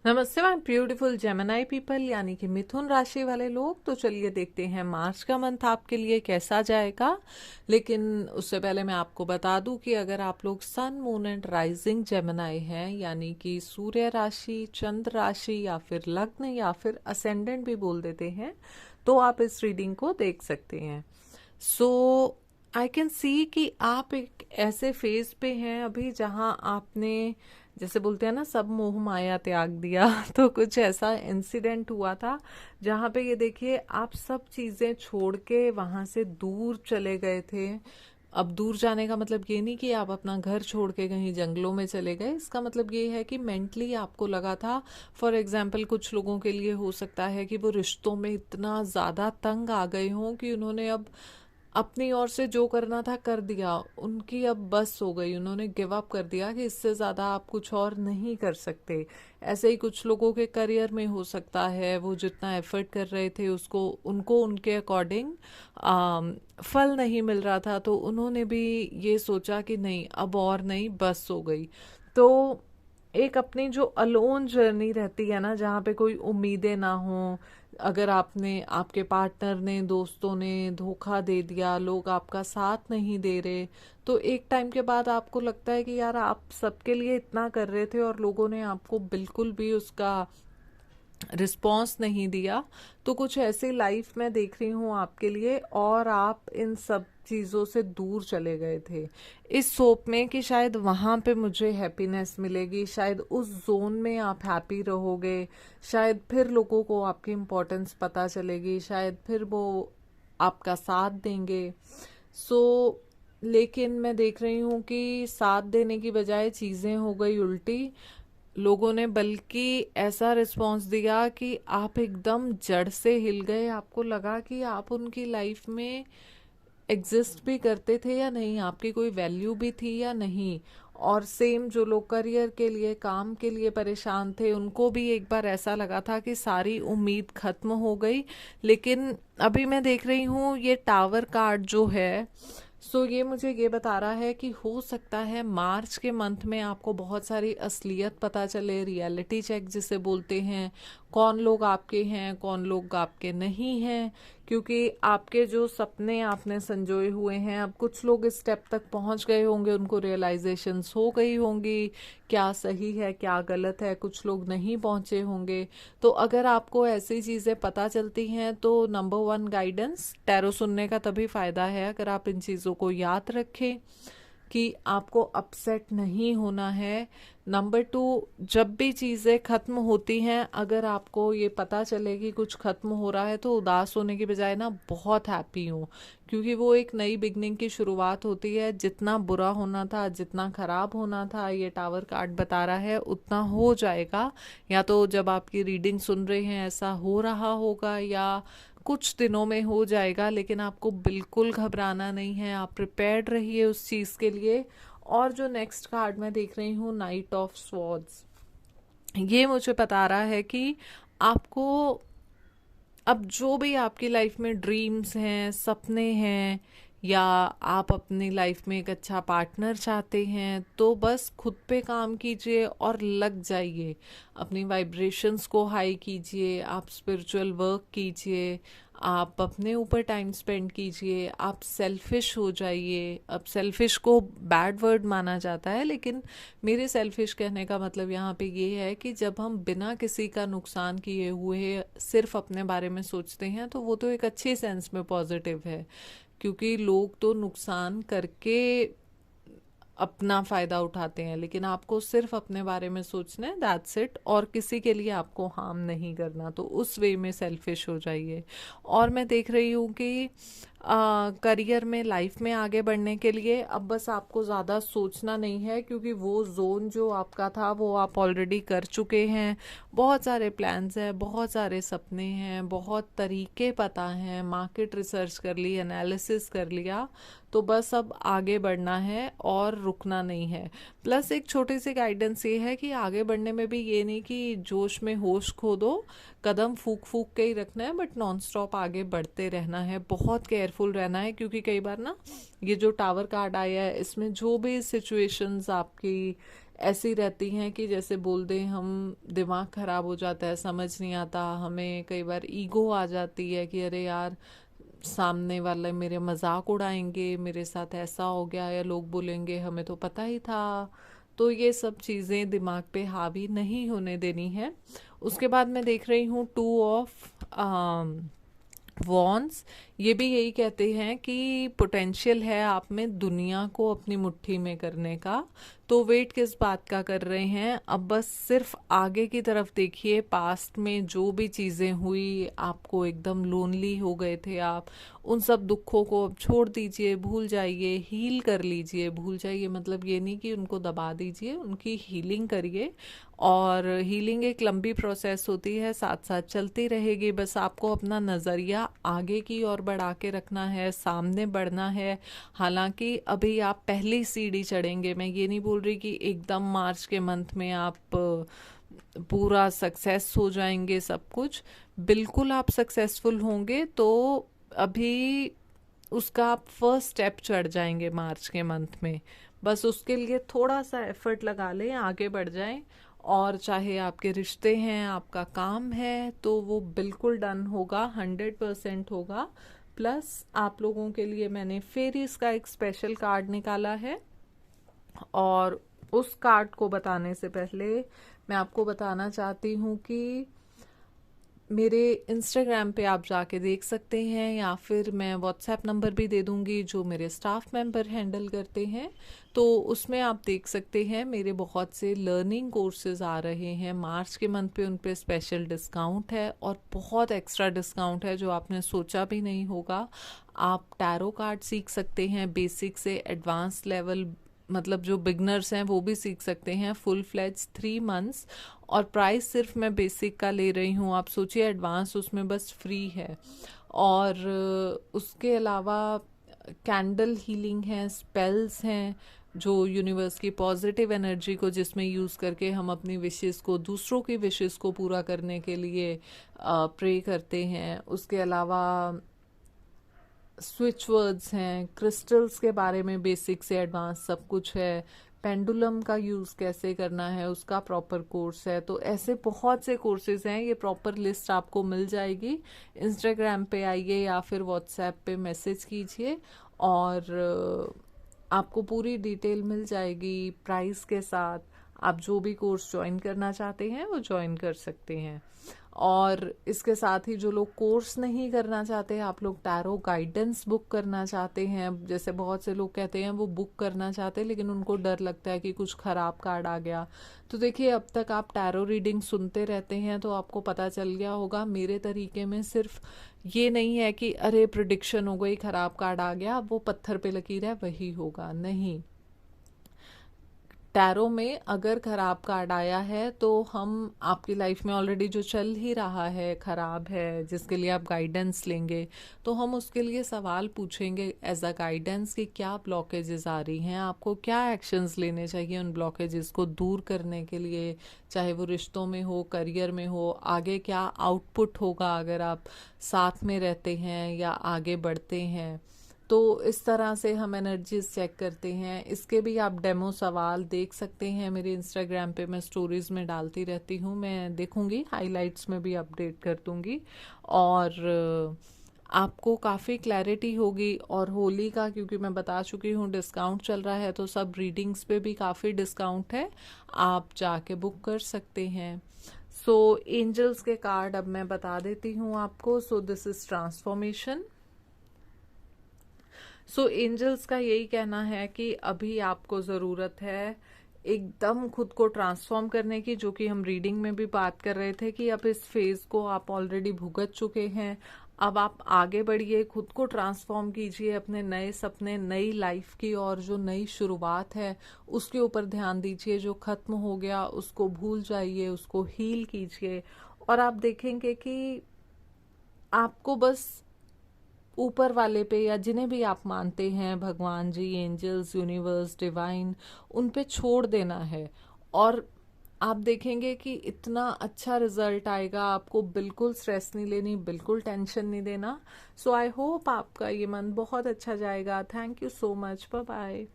नमस्ते my beautiful Gemini people यानी कि मिथुन राशि वाले लोग। तो चलिए देखते हैं मार्च का मंथ आपके लिए कैसा जाएगा। लेकिन उससे पहले मैं आपको बता दूं कि अगर आप लोग sun moon and rising Gemini हैं यानी कि सूर्य राशि, चंद्र राशि या फिर लग्न या फिर असेंडेंट भी बोल देते हैं, तो आप इस रीडिंग को देख सकते हैं। सो आई कैन सी कि आप एक ऐसे फेज पे हैं अभी जहां आपने, जैसे बोलते हैं ना, सब मोह माया त्याग दिया तो कुछ ऐसा इंसिडेंट हुआ था जहां पे ये देखिए आप सब चीजें छोड़ के वहां से दूर चले गए थे। अब दूर जाने का मतलब ये नहीं कि आप अपना घर छोड़ के कहीं जंगलों में चले गए, इसका मतलब ये है कि मेंटली आपको लगा था। फॉर एग्जाम्पल कुछ लोगों के लिए हो सकता है कि वो रिश्तों में इतना ज़्यादा तंग आ गए हों कि उन्होंने अब अपनी ओर से जो करना था कर दिया, उनकी अब बस हो गई, उन्होंने गिव अप कर दिया कि इससे ज़्यादा आप कुछ और नहीं कर सकते। ऐसे ही कुछ लोगों के करियर में हो सकता है, वो जितना एफर्ट कर रहे थे उसको उनको उनके अकॉर्डिंग फल नहीं मिल रहा था, तो उन्होंने भी ये सोचा कि नहीं अब और नहीं, बस हो गई। तो एक अपनी जो अलोन जर्नी रहती है ना, जहाँ पे कोई उम्मीदें ना हो, अगर आपने, आपके पार्टनर ने, दोस्तों ने धोखा दे दिया, लोग आपका साथ नहीं दे रहे, तो एक टाइम के बाद आपको लगता है कि यार आप सबके लिए इतना कर रहे थे और लोगों ने आपको बिल्कुल भी उसका रिस्पॉन्स नहीं दिया। तो कुछ ऐसी लाइफ में देख रही हूँ आपके लिए, और आप इन सब चीज़ों से दूर चले गए थे इस सोप में कि शायद वहाँ पे मुझे हैप्पीनेस मिलेगी, शायद उस जोन में आप हैप्पी रहोगे, शायद फिर लोगों को आपकी इम्पोर्टेंस पता चलेगी, शायद फिर वो आपका साथ देंगे। सो लेकिन मैं देख रही हूँ कि साथ देने की बजाय चीज़ें हो गई उल्टी। लोगों ने बल्कि ऐसा रिस्पॉन्स दिया कि आप एकदम जड़ से हिल गए, आपको लगा कि आप उनकी लाइफ में एग्जिस्ट भी करते थे या नहीं, आपकी कोई वैल्यू भी थी या नहीं। और सेम जो लोग करियर के लिए, काम के लिए परेशान थे, उनको भी एक बार ऐसा लगा था कि सारी उम्मीद खत्म हो गई। लेकिन अभी मैं देख रही हूँ ये टावर कार्ड जो है, सो ये मुझे ये बता रहा है कि हो सकता है मार्च के मंथ में आपको बहुत सारी असलियत पता चले, रियलिटी चेक जिसे बोलते हैं, कौन लोग आपके हैं, कौन लोग आपके नहीं हैं। क्योंकि आपके जो सपने आपने संजोए हुए हैं, अब कुछ लोग इस स्टेप तक पहुंच गए होंगे, उनको रियलाइजेशंस हो गई होंगी क्या सही है क्या गलत है, कुछ लोग नहीं पहुंचे होंगे। तो अगर आपको ऐसी चीज़ें पता चलती हैं तो नंबर वन, गाइडेंस टैरो सुनने का तभी फ़ायदा है अगर आप इन चीज़ों को याद रखें कि आपको अपसेट नहीं होना है। नंबर टू, जब भी चीज़ें ख़त्म होती हैं, अगर आपको ये पता चले कि कुछ ख़त्म हो रहा है, तो उदास होने की बजाय ना बहुत हैप्पी हो, क्योंकि वो एक नई बिगनिंग की शुरुआत होती है। जितना बुरा होना था, जितना ख़राब होना था, ये टावर कार्ड बता रहा है उतना हो जाएगा। या तो जब आपकी रीडिंग सुन रहे हैं ऐसा हो रहा होगा, या कुछ दिनों में हो जाएगा। लेकिन आपको बिल्कुल घबराना नहीं है, आप प्रिपेयर्ड रहिए उस चीज़ के लिए। और जो नेक्स्ट कार्ड मैं देख रही हूँ, नाइट ऑफ स्वॉर्ड्स, ये मुझे बता रहा है कि आपको अब जो भी आपकी लाइफ में ड्रीम्स हैं, सपने हैं, या आप अपनी लाइफ में एक अच्छा पार्टनर चाहते हैं, तो बस खुद पे काम कीजिए और लग जाइए। अपनी वाइब्रेशंस को हाई कीजिए, आप स्पिरिचुअल वर्क कीजिए, आप अपने ऊपर टाइम स्पेंड कीजिए, आप सेल्फिश हो जाइए। अब सेल्फिश को बैड वर्ड माना जाता है, लेकिन मेरे सेल्फिश कहने का मतलब यहाँ पे ये है कि जब हम बिना किसी का नुकसान किए हुए सिर्फ अपने बारे में सोचते हैं, तो वो तो एक अच्छी सेंस में पॉजिटिव है, क्योंकि लोग तो नुकसान करके अपना फ़ायदा उठाते हैं, लेकिन आपको सिर्फ अपने बारे में सोचना है, दैट्स इट, और किसी के लिए आपको हार्म नहीं करना। तो उस वे में सेल्फिश हो जाइए। और मैं देख रही हूँ कि करियर में, लाइफ में आगे बढ़ने के लिए अब बस आपको ज़्यादा सोचना नहीं है, क्योंकि वो जोन जो आपका था वो आप ऑलरेडी कर चुके हैं। बहुत सारे प्लान्स हैं, बहुत सारे सपने हैं, बहुत तरीके पता हैं, मार्केट रिसर्च कर ली, एनालिसिस कर लिया। तो बस अब आगे बढ़ना है और रुकना नहीं है। प्लस एक छोटी सी गाइडेंस ये है कि आगे बढ़ने में भी ये नहीं कि जोश में होश खो दो, कदम फूक फूक के ही रखना है, बट नॉन स्टॉप आगे बढ़ते रहना है, बहुत केयरफुल रहना है। क्योंकि कई बार ना, ये जो टावर कार्ड आया है इसमें जो भी सिचुएशंस आपकी ऐसी रहती हैं कि जैसे बोल दें हम, दिमाग ख़राब हो जाता है, समझ नहीं आता हमें, कई बार ईगो आ जाती है कि अरे यार सामने वाले मेरे मजाक उड़ाएंगे, मेरे साथ ऐसा हो गया, या लोग बोलेंगे हमें तो पता ही था। तो ये सब चीज़ें दिमाग पे हावी नहीं होने देनी है। उसके बाद मैं देख रही हूँ टू ऑफ वॉन्स। ये भी यही कहते हैं कि पोटेंशियल है आप में दुनिया को अपनी मुट्ठी में करने का। तो वेट किस बात का कर रहे हैं, अब बस सिर्फ आगे की तरफ देखिए। पास्ट में जो भी चीज़ें हुई, आपको एकदम लोनली हो गए थे आप, उन सब दुखों को अब छोड़ दीजिए, भूल जाइए, हील कर लीजिए। भूल जाइए मतलब ये नहीं कि उनको दबा दीजिए, उनकी हीलिंग करिए। और हीलिंग एक लंबी प्रोसेस होती है, साथ साथ चलती रहेगी। बस आपको अपना नज़रिया आगे की ओर बढ़ा के रखना है, सामने बढ़ना है। हालांकि अभी आप पहली सीढ़ी चढ़ेंगे, मैं ये नहीं बोल रही कि एकदम मार्च के मंथ में आप पूरा सक्सेस हो जाएंगे सब कुछ। बिल्कुल आप सक्सेसफुल होंगे, तो अभी उसका आप फर्स्ट स्टेप चढ़ जाएंगे मार्च के मंथ में। बस उसके लिए थोड़ा सा एफर्ट लगा लें, आगे बढ़ जाएं। और चाहे आपके रिश्ते हैं, आपका काम है, तो वो बिल्कुल डन होगा, 100% होगा। प्लस आप लोगों के लिए मैंने फेरीज का एक स्पेशल कार्ड निकाला है। और उस कार्ड को बताने से पहले मैं आपको बताना चाहती हूँ कि मेरे इंस्टाग्राम पे आप जाके देख सकते हैं, या फिर मैं व्हाट्सएप नंबर भी दे दूंगी जो मेरे स्टाफ मेंबर हैंडल करते हैं। तो उसमें आप देख सकते हैं मेरे बहुत से लर्निंग कोर्सेज आ रहे हैं मार्च के मंथ पे, उन पे स्पेशल डिस्काउंट है और बहुत एक्स्ट्रा डिस्काउंट है जो आपने सोचा भी नहीं होगा। आप टैरो कार्ड सीख सकते हैं, बेसिक से एडवांस लेवल, मतलब जो बिगनर्स हैं वो भी सीख सकते हैं, फुल फ्लेज 3 मंथ्स। और प्राइस सिर्फ मैं बेसिक का ले रही हूँ, आप सोचिए एडवांस उसमें बस फ्री है। और उसके अलावा कैंडल हीलिंग है, स्पेल्स हैं जो यूनिवर्स की पॉजिटिव एनर्जी को, जिसमें यूज़ करके हम अपनी विशेस को, दूसरों की विशेस को पूरा करने के लिए प्रे करते हैं। उसके अलावा स्विच वर्ड्स हैं, क्रिस्टल्स के बारे में बेसिक से एडवांस सब कुछ है, पेंडुलम का यूज़ कैसे करना है उसका प्रॉपर कोर्स है। तो ऐसे बहुत से कोर्सेज हैं, ये प्रॉपर लिस्ट आपको मिल जाएगी। इंस्टाग्राम पे आइए या फिर व्हाट्सएप पे मैसेज कीजिए, और आपको पूरी डिटेल मिल जाएगी प्राइस के साथ। आप जो भी कोर्स ज्वाइन करना चाहते हैं वो ज्वाइन कर सकते हैं। और इसके साथ ही जो लोग कोर्स नहीं करना चाहते, आप लोग टैरो गाइडेंस बुक करना चाहते हैं, जैसे बहुत से लोग कहते हैं वो बुक करना चाहते हैं लेकिन उनको डर लगता है कि कुछ ख़राब कार्ड आ गया। तो देखिए, अब तक आप टैरो रीडिंग सुनते रहते हैं तो आपको पता चल गया होगा, मेरे तरीके में सिर्फ ये नहीं है कि अरे प्रिडिक्शन हो गई, ख़राब कार्ड आ गया, वो पत्थर पे लकीर है वही होगा, नहीं। टैरो में अगर खराब कार्ड आया है तो हम, आपकी लाइफ में ऑलरेडी जो चल ही रहा है खराब है, जिसके लिए आप गाइडेंस लेंगे, तो हम उसके लिए सवाल पूछेंगे एज अ गाइडेंस कि क्या ब्लॉकेजेस आ रही हैं, आपको क्या एक्शंस लेने चाहिए उन ब्लॉकेजेस को दूर करने के लिए, चाहे वो रिश्तों में हो, करियर में हो, आगे क्या आउटपुट होगा अगर आप साथ में रहते हैं या आगे बढ़ते हैं। तो इस तरह से हम एनर्जीज चेक करते हैं। इसके भी आप डेमो सवाल देख सकते हैं मेरे इंस्टाग्राम पे, मैं स्टोरीज में डालती रहती हूँ, मैं देखूंगी, हाइलाइट्स में भी अपडेट कर दूंगी। और आपको काफ़ी क्लैरिटी होगी। और होली का, क्योंकि मैं बता चुकी हूँ डिस्काउंट चल रहा है, तो सब रीडिंग्स पे भी काफ़ी डिस्काउंट है, आप जाके बुक कर सकते हैं। सो एंजल्स के कार्ड अब मैं बता देती हूँ आपको। So this is transformation. So angels का यही कहना है कि अभी आपको ज़रूरत है एकदम खुद को ट्रांसफॉर्म करने की, जो कि हम रीडिंग में भी बात कर रहे थे कि अब इस फेज को आप ऑलरेडी भुगत चुके हैं। अब आप आगे बढ़िए, खुद को ट्रांसफॉर्म कीजिए, अपने नए सपने, नई लाइफ की और जो नई शुरुआत है उसके ऊपर ध्यान दीजिए। जो खत्म हो गया उसको भूल जाइए, उसको हील कीजिए। और आप देखेंगे कि आपको बस ऊपर वाले पे, या जिन्हें भी आप मानते हैं, भगवान जी, एंजल्स, यूनिवर्स, डिवाइन, उन पे छोड़ देना है। और आप देखेंगे कि इतना अच्छा रिजल्ट आएगा, आपको बिल्कुल स्ट्रेस नहीं लेनी, बिल्कुल टेंशन नहीं देना। सो आई होप आपका ये मन बहुत अच्छा जाएगा। Thank you so much, bye bye.